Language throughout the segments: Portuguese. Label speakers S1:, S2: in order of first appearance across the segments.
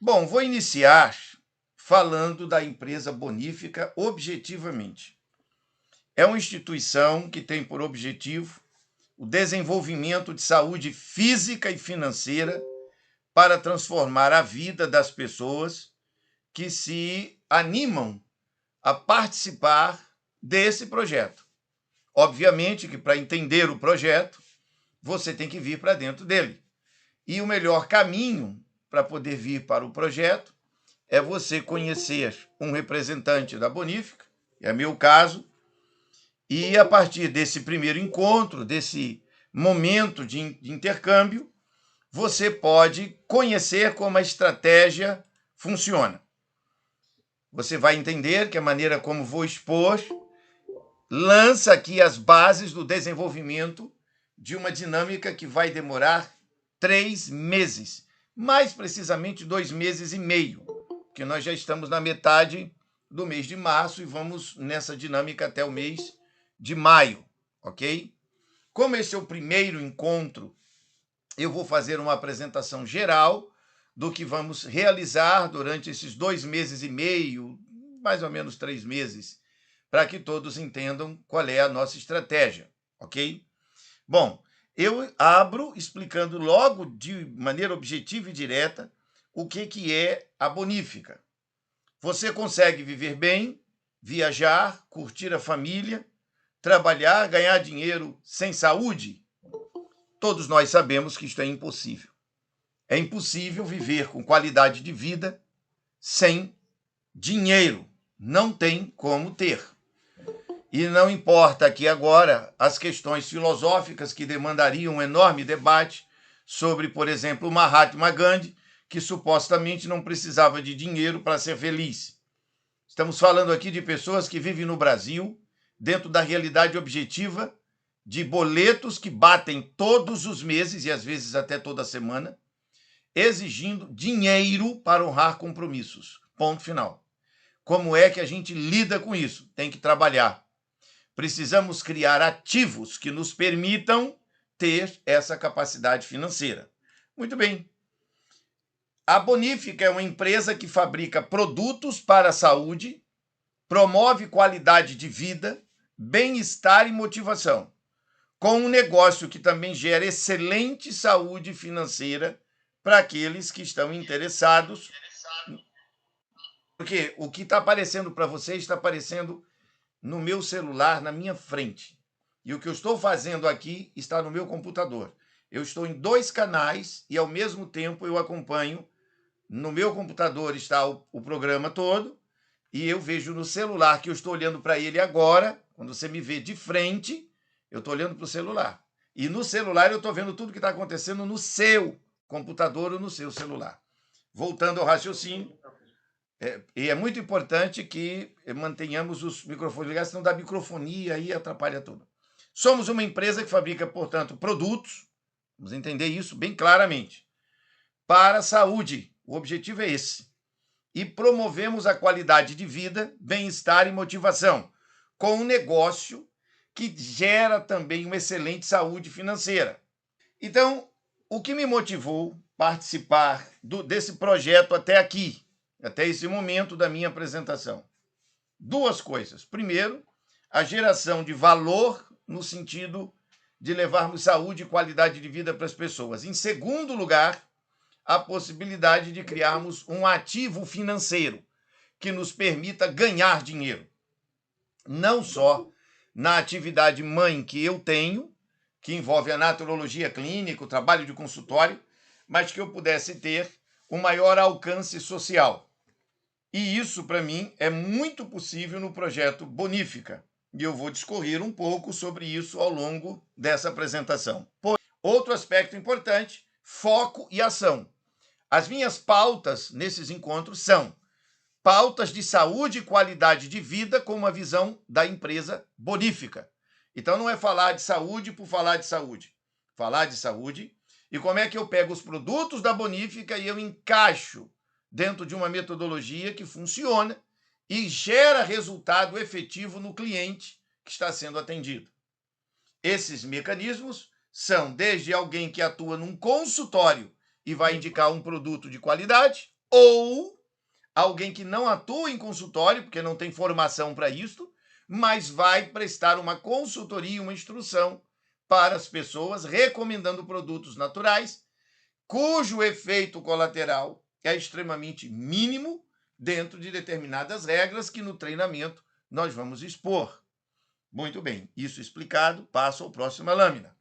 S1: Bom, vou iniciar falando da empresa Bonífica objetivamente. É uma instituição que tem por objetivo o desenvolvimento de saúde física e financeira para transformar a vida das pessoas que se animam a participar desse projeto. Obviamente que para entender o projeto, você tem que vir para dentro dele. E o melhor caminho para poder vir para o projeto é você conhecer um representante da Bonífica, é meu caso, e a partir desse primeiro encontro, desse momento de intercâmbio, você pode conhecer como a estratégia funciona. Você vai entender que a maneira como vou expor lança aqui as bases do desenvolvimento de uma dinâmica que vai demorar 3 meses, mais precisamente 2 meses e meio, porque nós já estamos na metade do mês de março e vamos nessa dinâmica até o mês de maio, ok? Como esse é o primeiro encontro, eu vou fazer uma apresentação geral do que vamos realizar durante esses 2 meses e meio, mais ou menos 3 meses, para que todos entendam qual é a nossa estratégia, ok? Bom, eu abro explicando logo de maneira objetiva e direta o que é a Bonífica. Você consegue viver bem, viajar, curtir a família, trabalhar, ganhar dinheiro sem saúde? Todos nós sabemos que isto é impossível. É impossível viver com qualidade de vida sem dinheiro. Não tem como ter. E não importa aqui agora as questões filosóficas que demandariam um enorme debate sobre, por exemplo, o Mahatma Gandhi, que supostamente não precisava de dinheiro para ser feliz. Estamos falando aqui de pessoas que vivem no Brasil, dentro da realidade objetiva de boletos que batem todos os meses e às vezes até toda semana, exigindo dinheiro para honrar compromissos. Ponto final. Como é que a gente lida com isso? Tem que trabalhar. Precisamos criar ativos que nos permitam ter essa capacidade financeira. Muito bem. A Bonífica é uma empresa que fabrica produtos para a saúde, promove qualidade de vida, bem-estar e motivação, com um negócio que também gera excelente saúde financeira para aqueles que estão interessados. Porque o que está aparecendo para vocês está aparecendo no meu celular, na minha frente. E o que eu estou fazendo aqui está no meu computador. Eu estou em 2 canais e, ao mesmo tempo, eu acompanho. No meu computador está o programa todo e eu vejo no celular, que eu estou olhando para ele agora. Quando você me vê de frente, eu estou olhando para o celular. E no celular eu estou vendo tudo que está acontecendo no seu computador ou no seu celular. Voltando ao raciocínio, e é muito importante que mantenhamos os microfones ligados, senão dá microfonia e atrapalha tudo. Somos uma empresa que fabrica, portanto, produtos, vamos entender isso bem claramente, para a saúde. O objetivo é esse. E promovemos a qualidade de vida, bem-estar e motivação, com um negócio que gera também uma excelente saúde financeira. Então, o que me motivou a participar desse projeto até aqui, até esse momento da minha apresentação? 2 coisas. Primeiro, a geração de valor no sentido de levarmos saúde e qualidade de vida para as pessoas. Em segundo lugar, a possibilidade de criarmos um ativo financeiro que nos permita ganhar dinheiro. Não só na atividade mãe que eu tenho, que envolve a naturologia clínica, o trabalho de consultório, mas que eu pudesse ter um maior alcance social. E isso, para mim, é muito possível no projeto Bonífica. E eu vou discorrer um pouco sobre isso ao longo dessa apresentação. Outro aspecto importante, foco e ação. As minhas pautas nesses encontros são pautas de saúde e qualidade de vida com uma visão da empresa Bonífica. Então, não é falar de saúde por falar de saúde. Falar de saúde e como é que eu pego os produtos da Bonífica e eu encaixo dentro de uma metodologia que funciona e gera resultado efetivo no cliente que está sendo atendido. Esses mecanismos são desde alguém que atua num consultório e vai indicar um produto de qualidade, ou alguém que não atua em consultório, porque não tem formação para isso, mas vai prestar uma consultoria, uma instrução para as pessoas, recomendando produtos naturais, cujo efeito colateral é extremamente mínimo, dentro de determinadas regras que no treinamento nós vamos expor. Muito bem, isso explicado, passo à próxima lâmina.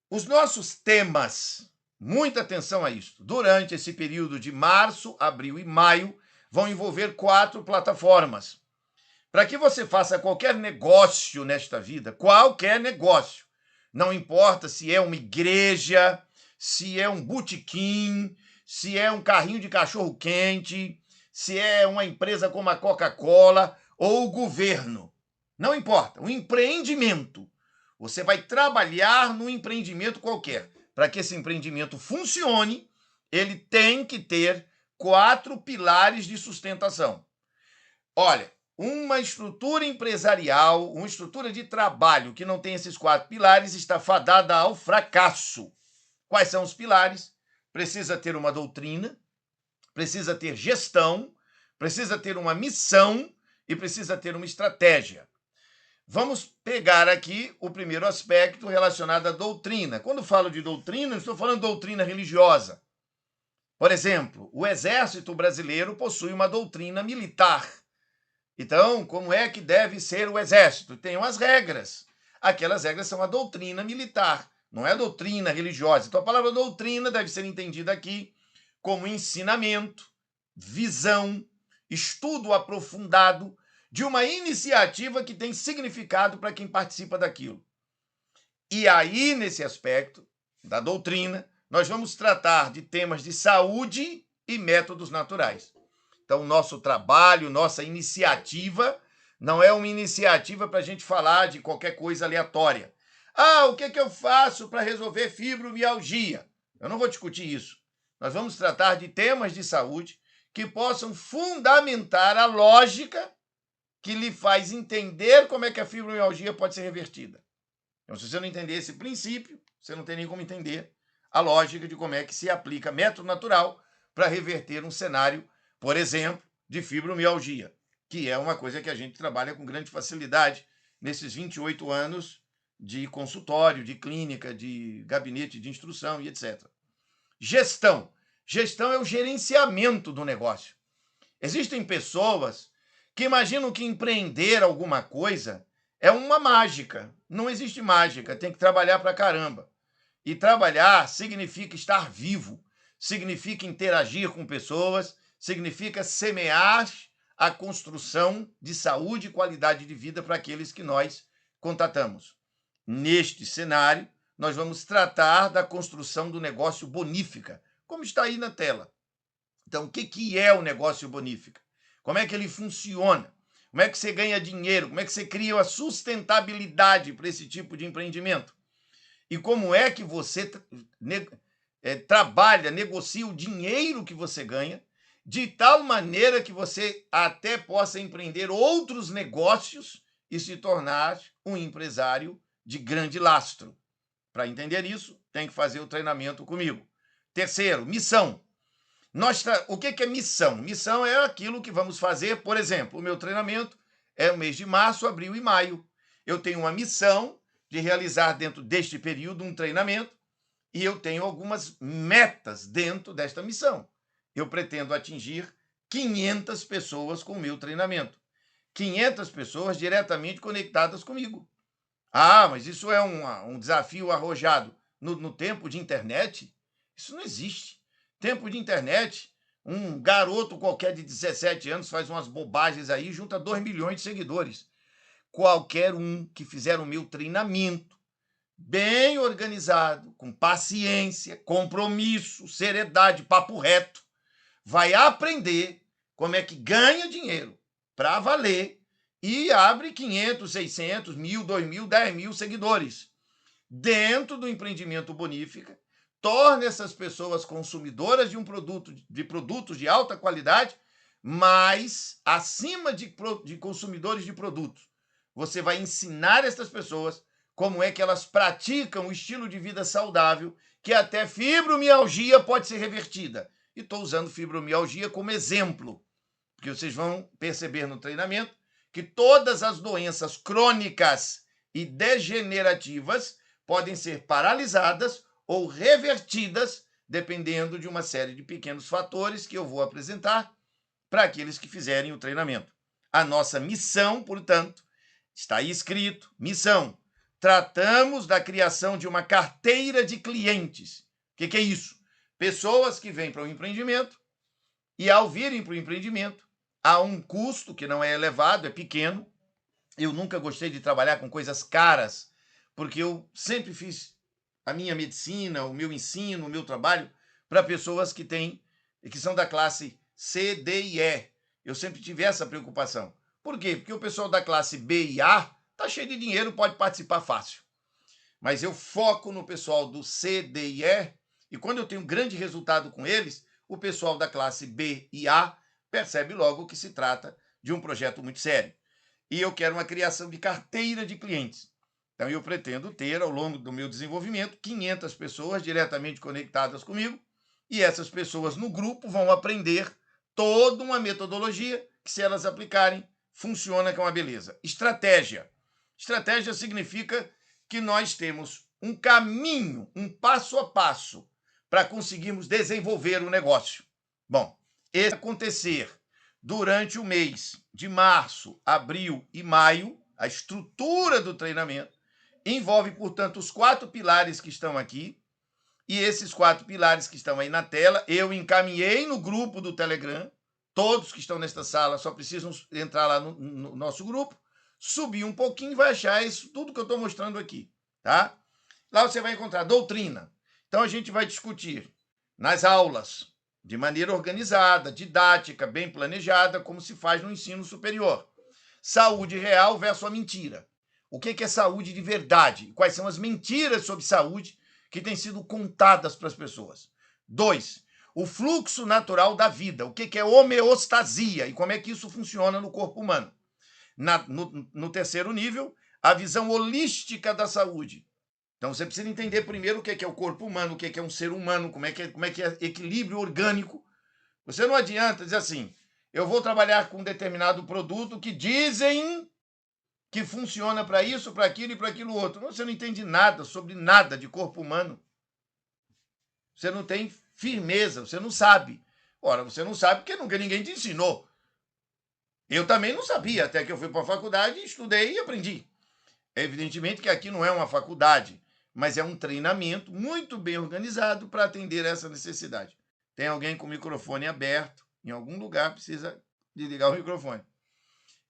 S1: Os nossos temas, muita atenção a isso, durante esse período de março, abril e maio, vão envolver 4 plataformas. Para que você faça qualquer negócio nesta vida, qualquer negócio, não importa se é uma igreja, se é um botequim, se é um carrinho de cachorro-quente, se é uma empresa como a Coca-Cola ou o governo. Não importa, o empreendimento. Você vai trabalhar num empreendimento qualquer. Para que esse empreendimento funcione, ele tem que ter 4 pilares de sustentação. Olha, uma estrutura empresarial, uma estrutura de trabalho que não tem esses 4 pilares está fadada ao fracasso. Quais são os pilares? Precisa ter uma doutrina, precisa ter gestão, precisa ter uma missão e precisa ter uma estratégia. Vamos pegar aqui o primeiro aspecto relacionado à doutrina. Quando falo de doutrina, não estou falando de doutrina religiosa. Por exemplo, o Exército Brasileiro possui uma doutrina militar. Então, como é que deve ser o Exército? Tem umas regras. Aquelas regras são a doutrina militar, não é a doutrina religiosa. Então, a palavra doutrina deve ser entendida aqui como ensinamento, visão, estudo aprofundado de uma iniciativa que tem significado para quem participa daquilo. E aí, nesse aspecto da doutrina, nós vamos tratar de temas de saúde e métodos naturais. Então, nosso trabalho, nossa iniciativa, não é uma iniciativa para a gente falar de qualquer coisa aleatória. Ah, o que eu faço para resolver fibromialgia? Eu não vou discutir isso. Nós vamos tratar de temas de saúde que possam fundamentar a lógica que lhe faz entender como é que a fibromialgia pode ser revertida. Então, se você não entender esse princípio, você não tem nem como entender a lógica de como é que se aplica método natural para reverter um cenário, por exemplo, de fibromialgia, que é uma coisa que a gente trabalha com grande facilidade nesses 28 anos de consultório, de clínica, de gabinete de instrução e etc. Gestão. Gestão é o gerenciamento do negócio. Existem pessoas que imaginam que empreender alguma coisa é uma mágica. Não existe mágica, tem que trabalhar pra caramba. E trabalhar significa estar vivo, significa interagir com pessoas, significa semear a construção de saúde e qualidade de vida para aqueles que nós contatamos. Neste cenário, nós vamos tratar da construção do negócio Bonífica, como está aí na tela. Então, o que é o negócio Bonífica? Como é que ele funciona? Como é que você ganha dinheiro? Como é que você cria a sustentabilidade para esse tipo de empreendimento? E como é que você trabalha, negocia o dinheiro que você ganha, de tal maneira que você até possa empreender outros negócios e se tornar um empresário de grande lastro. Para entender isso, tem que fazer o treinamento comigo. Terceiro, missão. O que é missão? Missão é aquilo que vamos fazer, por exemplo, o meu treinamento é o mês de março, abril e maio. Eu tenho uma missão de realizar dentro deste período um treinamento e eu tenho algumas metas dentro desta missão. Eu pretendo atingir 500 pessoas com o meu treinamento. 500 pessoas diretamente conectadas comigo. Ah, mas isso é um desafio arrojado. No tempo de internet, isso não existe. Tempo de internet, um garoto qualquer de 17 anos faz umas bobagens aí e junta 2 milhões de seguidores. Qualquer um que fizer o meu treinamento, bem organizado, com paciência, compromisso, seriedade, papo reto, vai aprender como é que ganha dinheiro para valer e abre 500, 600, 1.000, 2.000, 10.000 seguidores dentro do empreendimento Bonífica, torna essas pessoas consumidoras de produtos de alta qualidade, mas acima de consumidores de produtos. Você vai ensinar essas pessoas como é que elas praticam o estilo de vida saudável, que até fibromialgia pode ser revertida. e estou usando fibromialgia como exemplo, porque vocês vão perceber no treinamento que todas as doenças crônicas e degenerativas podem ser paralisadas ou revertidas, dependendo de uma série de pequenos fatores que eu vou apresentar para aqueles que fizerem o treinamento. A nossa missão, portanto, está aí escrito, missão. Tratamos da criação de uma carteira de clientes. O que é isso? Pessoas que vêm para o empreendimento e, ao virem para o empreendimento, há um custo que não é elevado, é pequeno. Eu nunca gostei de trabalhar com coisas caras, porque eu sempre fiz a minha medicina, o meu ensino, o meu trabalho para pessoas que são da classe C, D e E. Eu sempre tive essa preocupação. Por quê? Porque o pessoal da classe B e A está cheio de dinheiro, pode participar fácil. Mas eu foco no pessoal do C, D e E, e quando eu tenho grande resultado com eles, o pessoal da classe B e A percebe logo que se trata de um projeto muito sério. E eu quero uma criação de carteira de clientes. Então, eu pretendo ter, ao longo do meu desenvolvimento, 500 pessoas diretamente conectadas comigo, e essas pessoas no grupo vão aprender toda uma metodologia que, se elas aplicarem, funciona com uma beleza. Estratégia. Estratégia significa que nós temos um caminho, um passo a passo, para conseguirmos desenvolver o negócio. Bom, esse vai acontecer durante o mês de março, abril e maio. A estrutura do treinamento envolve, portanto, os 4 pilares que estão aqui, e esses 4 pilares que estão aí na tela, eu encaminhei no grupo do Telegram. Todos que estão nesta sala só precisam entrar lá no nosso grupo, subir um pouquinho e vai achar isso tudo que eu estou mostrando aqui, tá? Lá você vai encontrar doutrina. Então, a gente vai discutir nas aulas, de maneira organizada, didática, bem planejada, como se faz no ensino superior. Saúde real versus a mentira. O que é saúde de verdade? Quais são as mentiras sobre saúde que têm sido contadas para as pessoas? 2. O fluxo natural da vida. O que é homeostasia e como é que isso funciona no corpo humano? No terceiro nível, a visão holística da saúde. Então, você precisa entender primeiro o que é o corpo humano, o que é um ser humano, como é que é equilíbrio orgânico. Você não adianta dizer assim, eu vou trabalhar com um determinado produto que dizem que funciona para isso, para aquilo e para aquilo outro. Você não entende nada sobre nada de corpo humano. Você não tem firmeza, você não sabe. Ora, você não sabe porque nunca ninguém te ensinou. Eu também não sabia, até que eu fui para a faculdade, estudei e aprendi. Evidentemente que aqui não é uma faculdade, mas é um treinamento muito bem organizado para atender essa necessidade. Tem alguém com o microfone aberto, em algum lugar precisa desligar o microfone.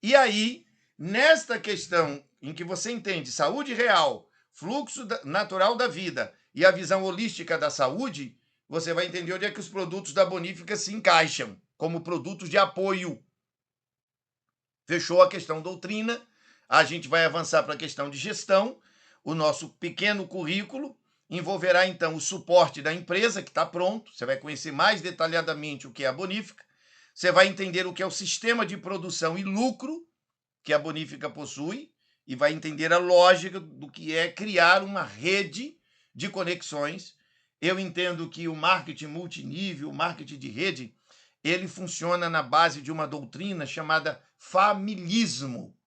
S1: E aí, nesta questão em que você entende saúde real, fluxo natural da vida e a visão holística da saúde, você vai entender onde é que os produtos da Bonífica se encaixam como produtos de apoio. Fechou a questão doutrina, a gente vai avançar para a questão de gestão. O nosso pequeno currículo envolverá, então, o suporte da empresa, que está pronto. Você vai conhecer mais detalhadamente o que é a Bonífica. Você vai entender o que é o sistema de produção e lucro que a Bonífica possui e vai entender a lógica do que é criar uma rede de conexões. Eu entendo que o marketing multinível, o marketing de rede, ele funciona na base de uma doutrina chamada familismo.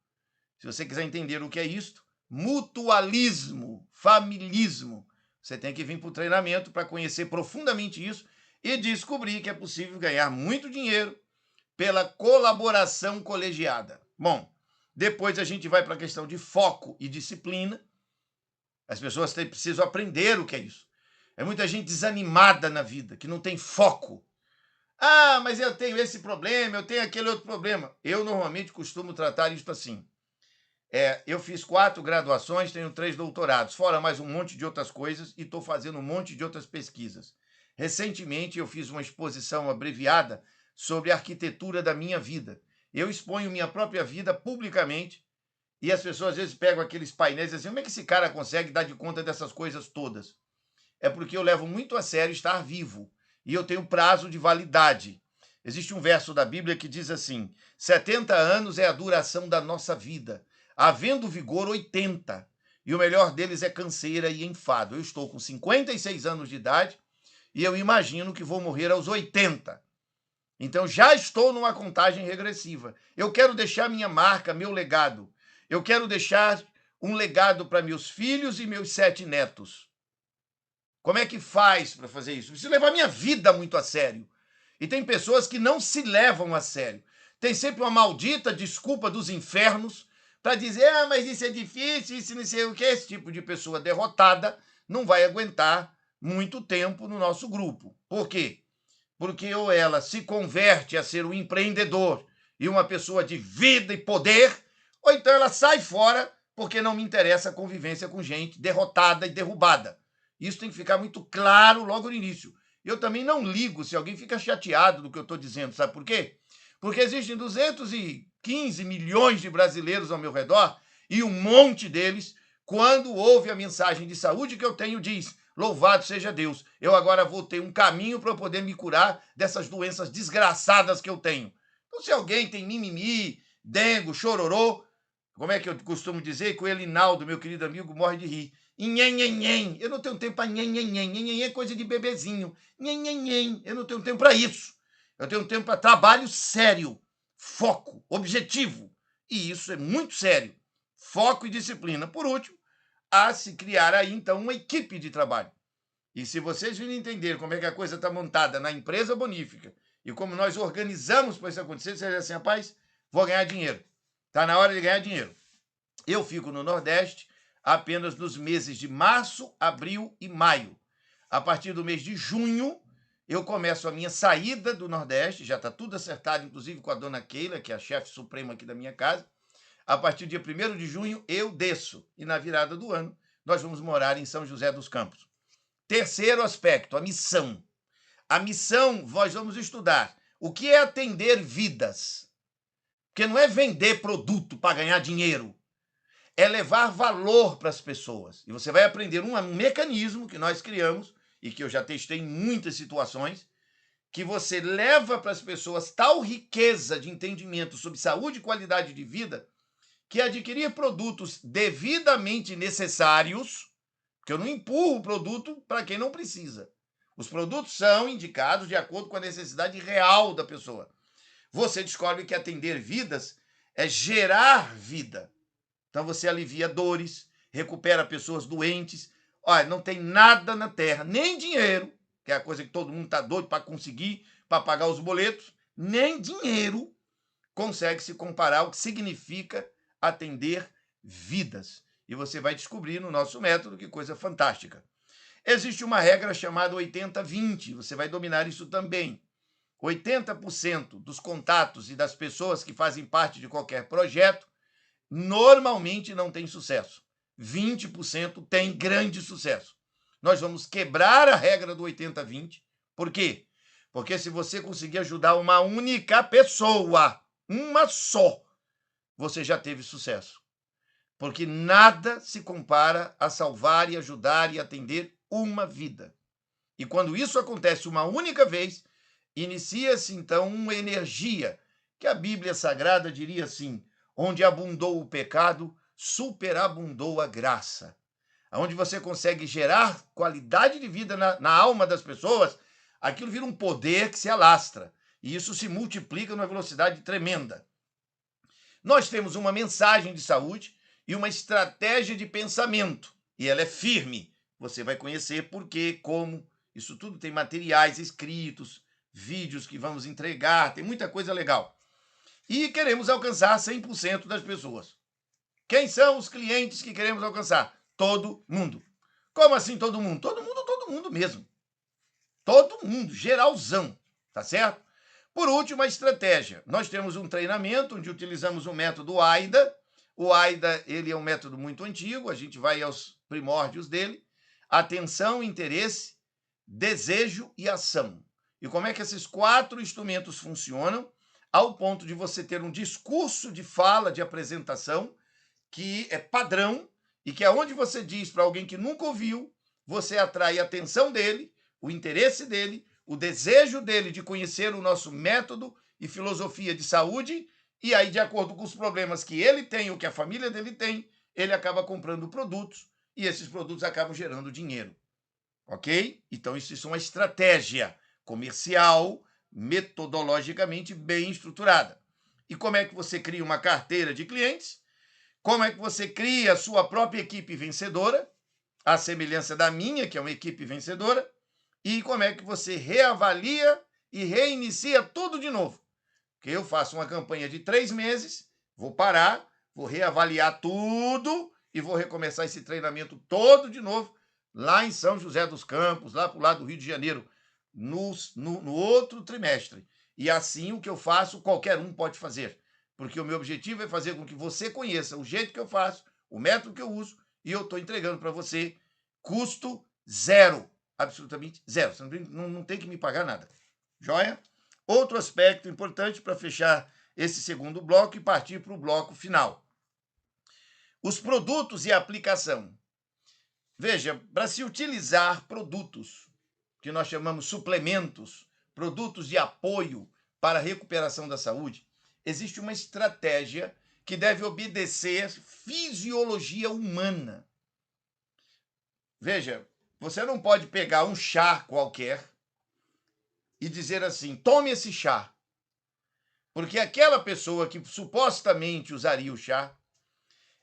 S1: Se você quiser entender o que é isto, mutualismo, familismo, você tem que vir para o treinamento para conhecer profundamente isso e descobrir que é possível ganhar muito dinheiro pela colaboração colegiada. Bom, depois a gente vai para a questão de foco e disciplina. As pessoas precisam aprender o que é isso. É muita gente desanimada na vida, que não tem foco. Ah, mas eu tenho esse problema, eu tenho aquele outro problema. Eu normalmente costumo tratar isso assim. Eu fiz 4 graduações, tenho 3 doutorados, fora mais um monte de outras coisas, e estou fazendo um monte de outras pesquisas. Recentemente, eu fiz uma exposição abreviada sobre a arquitetura da minha vida. Eu exponho minha própria vida publicamente, e as pessoas às vezes pegam aqueles painéis e dizem assim, como é que esse cara consegue dar de conta dessas coisas todas? É porque eu levo muito a sério estar vivo, e eu tenho prazo de validade. Existe um verso da Bíblia que diz assim, 70 anos é a duração da nossa vida, havendo vigor 80, e o melhor deles é canseira e enfado. Eu estou com 56 anos de idade, e eu imagino que vou morrer aos 80. Então já estou numa contagem regressiva. Eu quero deixar minha marca, meu legado. Eu quero deixar um legado para meus filhos e meus 7 netos. Como é que faz para fazer isso? Preciso levar minha vida muito a sério. E tem pessoas que não se levam a sério. Tem sempre uma maldita desculpa dos infernos para dizer, mas isso é difícil, isso não sei o que. Esse tipo de pessoa derrotada não vai aguentar muito tempo no nosso grupo. Por quê? Porque ou ela se converte a ser um empreendedor e uma pessoa de vida e poder, ou então ela sai fora porque não me interessa a convivência com gente derrotada e derrubada. Isso tem que ficar muito claro logo no início. Eu também não ligo se alguém fica chateado do que eu estou dizendo, sabe por quê? Porque existem 215 milhões de brasileiros ao meu redor e um monte deles, quando ouve a mensagem de saúde que eu tenho, diz: louvado seja Deus, eu agora vou ter um caminho para eu poder me curar dessas doenças desgraçadas que eu tenho. Então, se alguém tem mimimi, dengo, chororô, como é que eu costumo dizer? Que o Elinaldo, meu querido amigo, morre de rir. Nhenhenhen. Eu não tenho tempo para nhenhenhen. Nhenhenhen é coisa de bebezinho. Nhenhenhen. Eu não tenho tempo para isso. Eu tenho tempo para trabalho sério, foco, objetivo. E isso é muito sério. Foco e disciplina. Por último, a se criar aí, então, uma equipe de trabalho. E se vocês virem entender como é que a coisa está montada na empresa bonífica e como nós organizamos para isso acontecer, vocês dizem assim, rapaz, vou ganhar dinheiro. Está na hora de ganhar dinheiro. Eu fico no Nordeste apenas nos meses de março, abril e maio. A partir do mês de junho, eu começo a minha saída do Nordeste, já está tudo acertado, inclusive com a dona Keila, que é a chefe suprema aqui da minha casa. A partir do dia 1º de junho, eu desço. E na virada do ano, nós vamos morar em São José dos Campos. Terceiro aspecto, a missão. A missão, nós vamos estudar o que é atender vidas. Porque não é vender produto para ganhar dinheiro. É levar valor para as pessoas. E você vai aprender um mecanismo que nós criamos e que eu já testei em muitas situações, que você leva para as pessoas tal riqueza de entendimento sobre saúde e qualidade de vida que adquirir produtos devidamente necessários, porque eu não empurro o produto para quem não precisa. Os produtos são indicados de acordo com a necessidade real da pessoa. Você descobre que atender vidas é gerar vida. Então você alivia dores, recupera pessoas doentes. Olha, não tem nada na Terra, nem dinheiro, que é a coisa que todo mundo está doido para conseguir, para pagar os boletos, nem dinheiro consegue se comparar ao que significa atender vidas. E você vai descobrir no nosso método que coisa fantástica. Existe uma regra chamada 80-20, você vai dominar isso também. 80% dos contatos e das pessoas que fazem parte de qualquer projeto normalmente não tem sucesso. 20% tem grande sucesso. Nós vamos quebrar a regra do 80-20. Por quê? Porque se você conseguir ajudar uma única pessoa, uma só, você já teve sucesso. Porque nada se compara a salvar e ajudar e atender uma vida. E quando isso acontece uma única vez, inicia-se então uma energia que a Bíblia Sagrada diria assim: onde abundou o pecado, superabundou a graça. Onde você consegue gerar qualidade de vida na alma das pessoas, aquilo vira um poder que se alastra. E isso se multiplica numa velocidade tremenda. Nós temos uma mensagem de saúde e uma estratégia de pensamento. E ela é firme. Você vai conhecer por quê, como. Isso tudo tem materiais escritos, vídeos que vamos entregar, tem muita coisa legal. E queremos alcançar 100% das pessoas. Quem são os clientes que queremos alcançar? Todo mundo. Como assim todo mundo? Todo mundo mesmo. Todo mundo, geralzão, tá certo? Por último, a estratégia. Nós temos um treinamento onde utilizamos o método AIDA. O AIDA, ele é um método muito antigo, a gente vai aos primórdios dele. Atenção, interesse, desejo e ação. E como é que esses 4 instrumentos funcionam? Ao ponto de você ter um discurso de fala, de apresentação, que é padrão e que aonde você diz para alguém que nunca ouviu, você atrai a atenção dele, o interesse dele, o desejo dele de conhecer o nosso método e filosofia de saúde, e aí, de acordo com os problemas que ele tem ou que a família dele tem, ele acaba comprando produtos e esses produtos acabam gerando dinheiro. ok? Então, isso é uma estratégia comercial, metodologicamente bem estruturada. E como é que você cria uma carteira de clientes? Como é que você cria a sua própria equipe vencedora, à semelhança da minha, que é uma equipe vencedora? E como é que você reavalia e reinicia tudo de novo? Porque eu faço uma campanha de 3 meses, vou parar, vou reavaliar tudo e vou recomeçar esse treinamento todo de novo, lá em São José dos Campos, lá para o lado do Rio de Janeiro, no outro trimestre. E assim o que eu faço, qualquer um pode fazer. Porque o meu objetivo é fazer com que você conheça o jeito que eu faço, o método que eu uso, e eu estou entregando para você custo zero. Absolutamente zero. Você não tem que me pagar nada. Joia? Outro aspecto importante para fechar esse segundo bloco e partir para o bloco final. Os produtos e a aplicação. Veja, para se utilizar produtos, que nós chamamos suplementos, produtos de apoio para a recuperação da saúde, existe uma estratégia que deve obedecer fisiologia humana. Veja, você não pode pegar um chá qualquer e dizer assim, tome esse chá. Porque aquela pessoa que supostamente usaria o chá,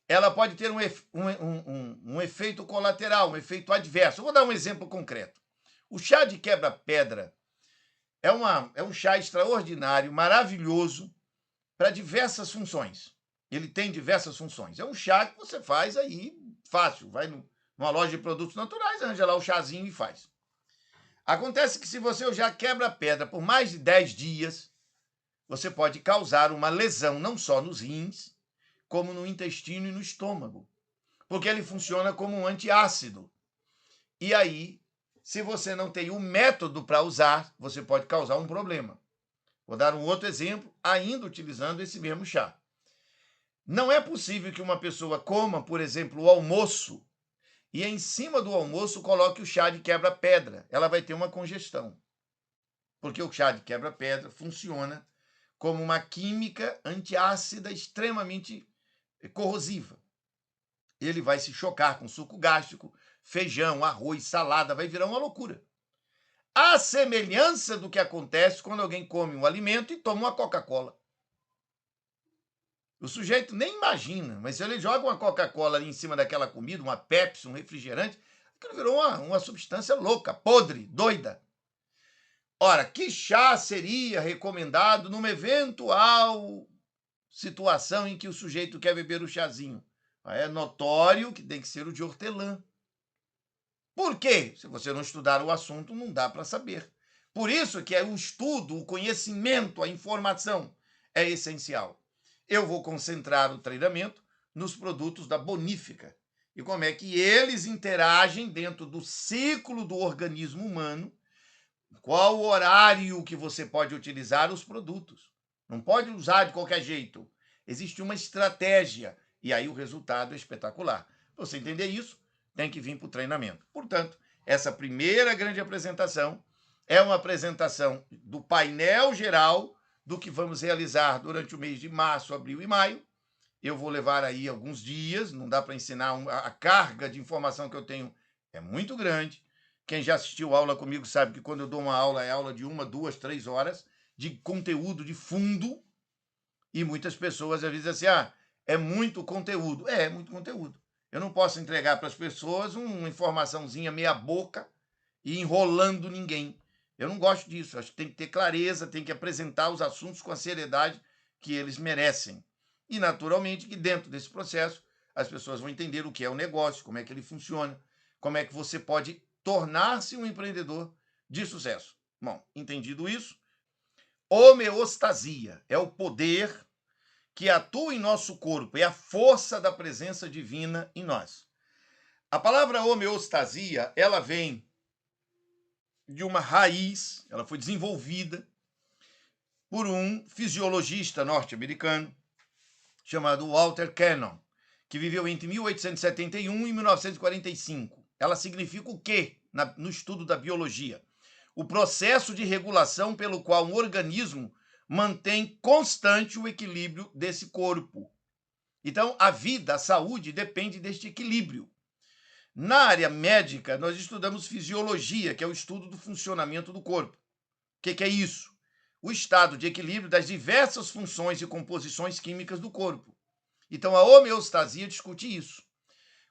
S1: ela pode ter um efeito colateral, um efeito adverso. Eu vou dar um exemplo concreto. O chá de quebra-pedra é um chá extraordinário, maravilhoso, para diversas funções. Ele tem diversas funções. É um chá que você faz aí fácil. Vai numa loja de produtos naturais, arranja lá o chazinho e faz. Acontece que se você usar quebra-pedra por mais de 10 dias, você pode causar uma lesão não só nos rins, como no intestino e no estômago, porque ele funciona como um antiácido. E aí, se você não tem o método para usar, você pode causar um problema. Vou dar um outro exemplo, ainda utilizando esse mesmo chá. Não é possível que uma pessoa coma, por exemplo, o almoço e em cima do almoço coloque o chá de quebra-pedra. Ela vai ter uma congestão, porque o chá de quebra-pedra funciona como uma química antiácida extremamente corrosiva. Ele vai se chocar com suco gástrico, feijão, arroz, salada, vai virar uma loucura. A semelhança do que acontece quando alguém come um alimento e toma uma Coca-Cola. O sujeito nem imagina, mas se ele joga uma Coca-Cola ali em cima daquela comida, uma Pepsi, um refrigerante, aquilo virou uma substância louca, podre, doida. Ora, que chá seria recomendado numa eventual situação em que o sujeito quer beber o chazinho? É notório que tem que ser o de hortelã. Por quê? Se você não estudar o assunto, não dá para saber. Por isso que o estudo, o conhecimento, a informação é essencial. Eu vou concentrar o treinamento nos produtos da Bonífica e como é que eles interagem dentro do ciclo do organismo humano, qual o horário que você pode utilizar os produtos. Não pode usar de qualquer jeito. Existe uma estratégia e aí o resultado é espetacular. Para você entender isso, tem que vir para o treinamento. Portanto, essa primeira grande apresentação é uma apresentação do painel geral do que vamos realizar durante o mês de março, abril e maio. Eu vou levar aí alguns dias, não dá para ensinar, a carga de informação que eu tenho é muito grande. Quem já assistiu aula comigo sabe que quando eu dou uma aula, é aula de 1, 2, 3 horas de conteúdo de fundo, e muitas pessoas às vezes assim, é muito conteúdo. É muito conteúdo. Eu não posso entregar para as pessoas uma informaçãozinha meia boca e enrolando ninguém. Eu não gosto disso. Acho que tem que ter clareza, tem que apresentar os assuntos com a seriedade que eles merecem. E, naturalmente, que dentro desse processo as pessoas vão entender o que é o negócio, como é que ele funciona, como é que você pode tornar-se um empreendedor de sucesso. Bom, entendido isso, homeostasia é o poder que atua em nosso corpo, é a força da presença divina em nós. A palavra homeostasia, ela vem de uma raiz, ela foi desenvolvida por um fisiologista norte-americano chamado Walter Cannon, que viveu entre 1871 e 1945. Ela significa o quê no estudo da biologia? O processo de regulação pelo qual um organismo mantém constante o equilíbrio desse corpo. Então, a vida, a saúde, depende deste equilíbrio. Na área médica, nós estudamos fisiologia, que é o estudo do funcionamento do corpo. O que é isso? O estado de equilíbrio das diversas funções e composições químicas do corpo. Então, a homeostasia discute isso.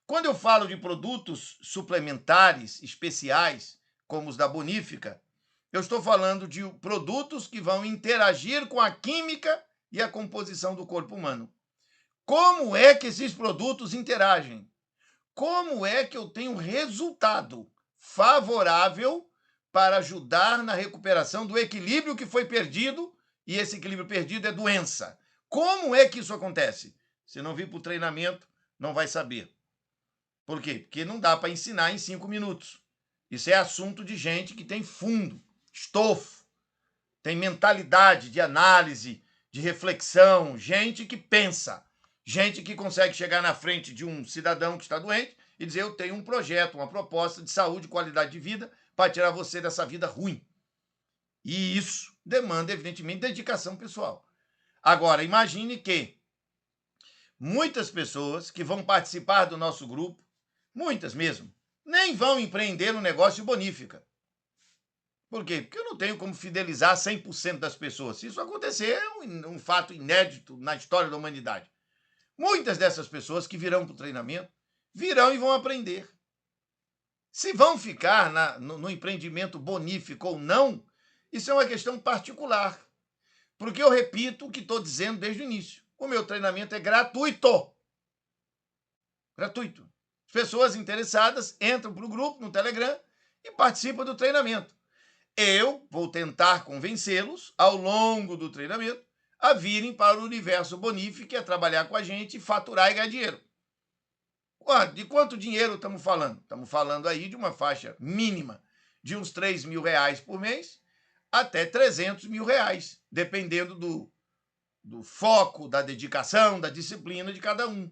S1: Quando eu falo de produtos suplementares especiais, como os da Bonífica, eu estou falando de produtos que vão interagir com a química e a composição do corpo humano. Como é que esses produtos interagem? Como é que eu tenho resultado favorável para ajudar na recuperação do equilíbrio que foi perdido, e esse equilíbrio perdido é doença? Como é que isso acontece? Se não vir para o treinamento, não vai saber. Por quê? Porque não dá para ensinar em 5 minutos. Isso é assunto de gente que tem fundo, estofo, tem mentalidade de análise, de reflexão, gente que pensa, gente que consegue chegar na frente de um cidadão que está doente e dizer: eu tenho um projeto, uma proposta de saúde e qualidade de vida para tirar você dessa vida ruim. E isso demanda, evidentemente, dedicação pessoal. Agora, imagine que muitas pessoas que vão participar do nosso grupo, muitas mesmo, nem vão empreender no negócio de Bonífica. Por quê? Porque eu não tenho como fidelizar 100% das pessoas. Se isso acontecer, é um fato inédito na história da humanidade. Muitas dessas pessoas que virão para o treinamento, virão e vão aprender. Se vão ficar no empreendimento bonífico ou não, isso é uma questão particular. Porque eu repito o que estou dizendo desde o início. O meu treinamento é gratuito. Gratuito. As pessoas interessadas entram para o grupo no Telegram e participam do treinamento. Eu vou tentar convencê-los, ao longo do treinamento, a virem para o universo Bonífica, a trabalhar com a gente, faturar e ganhar dinheiro. De quanto dinheiro estamos falando? Estamos falando aí de uma faixa mínima de uns 3 mil reais por mês até 300 mil reais, dependendo do foco, da dedicação, da disciplina de cada um.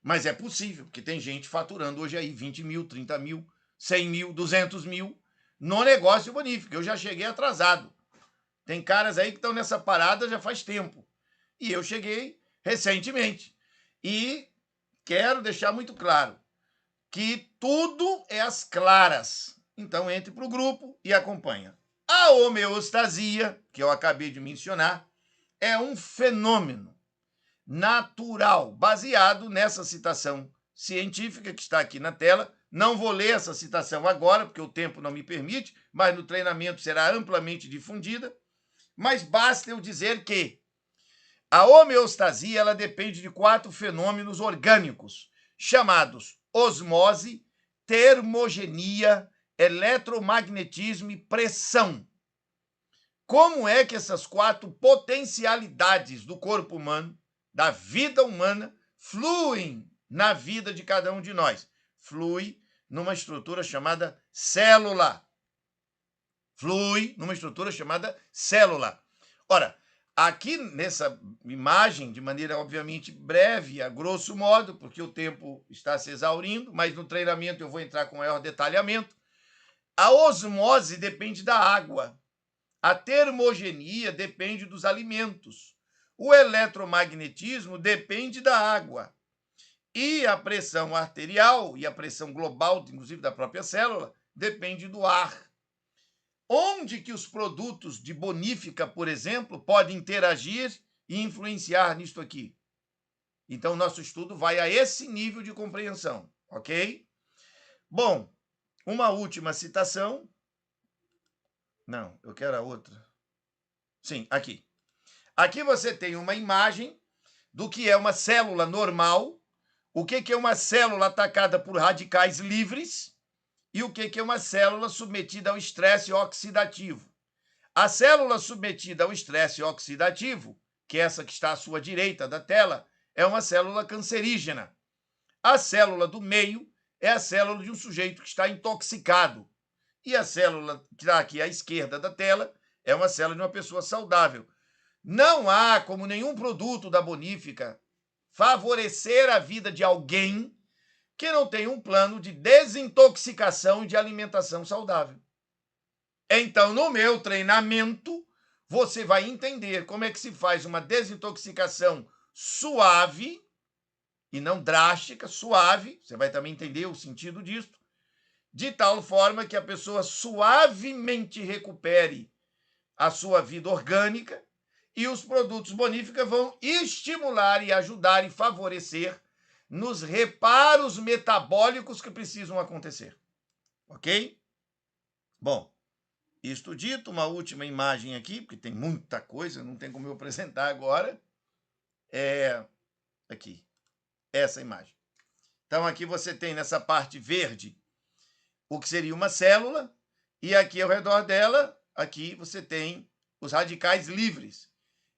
S1: Mas é possível, porque tem gente faturando hoje aí 20 mil, 30 mil, 100 mil, 200 mil no negócio Bonífica. Eu já cheguei atrasado. Tem caras aí que estão nessa parada já faz tempo. E eu cheguei recentemente. E quero deixar muito claro que tudo é às claras. Então entre para o grupo e acompanha. A homeostasia, que eu acabei de mencionar, é um fenômeno natural, baseado nessa citação científica que está aqui na tela. Não vou ler essa citação agora, porque o tempo não me permite, mas no treinamento será amplamente difundida. Mas basta eu dizer que a homeostasia ela depende de 4 fenômenos orgânicos, chamados osmose, termogenia, eletromagnetismo e pressão. Como é que essas 4 potencialidades do corpo humano, da vida humana, fluem na vida de cada um de nós? Flui numa estrutura chamada célula. Flui numa estrutura chamada célula. Ora, aqui nessa imagem, de maneira obviamente breve, a grosso modo, porque o tempo está se exaurindo, mas no treinamento eu vou entrar com maior detalhamento, a osmose depende da água. A termogenia depende dos alimentos. O eletromagnetismo depende da água. E a pressão arterial e a pressão global, inclusive da própria célula, depende do ar. Onde que os produtos de Bonífica, por exemplo, podem interagir e influenciar nisto aqui? Então, nosso estudo vai a esse nível de compreensão, ok? Bom, uma última citação. Não, eu quero a outra. Sim, aqui. Aqui você tem uma imagem do que é uma célula normal, o que é uma célula atacada por radicais livres e o que é uma célula submetida ao estresse oxidativo. A célula submetida ao estresse oxidativo, que é essa que está à sua direita da tela, é uma célula cancerígena. A célula do meio é a célula de um sujeito que está intoxicado. E a célula que está aqui à esquerda da tela é uma célula de uma pessoa saudável. Não há como nenhum produto da Bonífica favorecer a vida de alguém que não tem um plano de desintoxicação e de alimentação saudável. Então, no meu treinamento, você vai entender como é que se faz uma desintoxicação suave e não drástica, suave, você vai também entender o sentido disso, de tal forma que a pessoa suavemente recupere a sua vida orgânica e os produtos Bonífica vão estimular e ajudar e favorecer nos reparos metabólicos que precisam acontecer. Ok? Bom, isto dito, uma última imagem aqui, porque tem muita coisa, não tem como eu apresentar agora. Aqui, essa imagem. Então, aqui você tem nessa parte verde o que seria uma célula, e aqui ao redor dela, aqui você tem os radicais livres,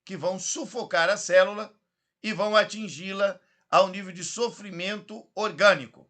S1: que vão sufocar a célula e vão atingi-la ao nível de sofrimento orgânico.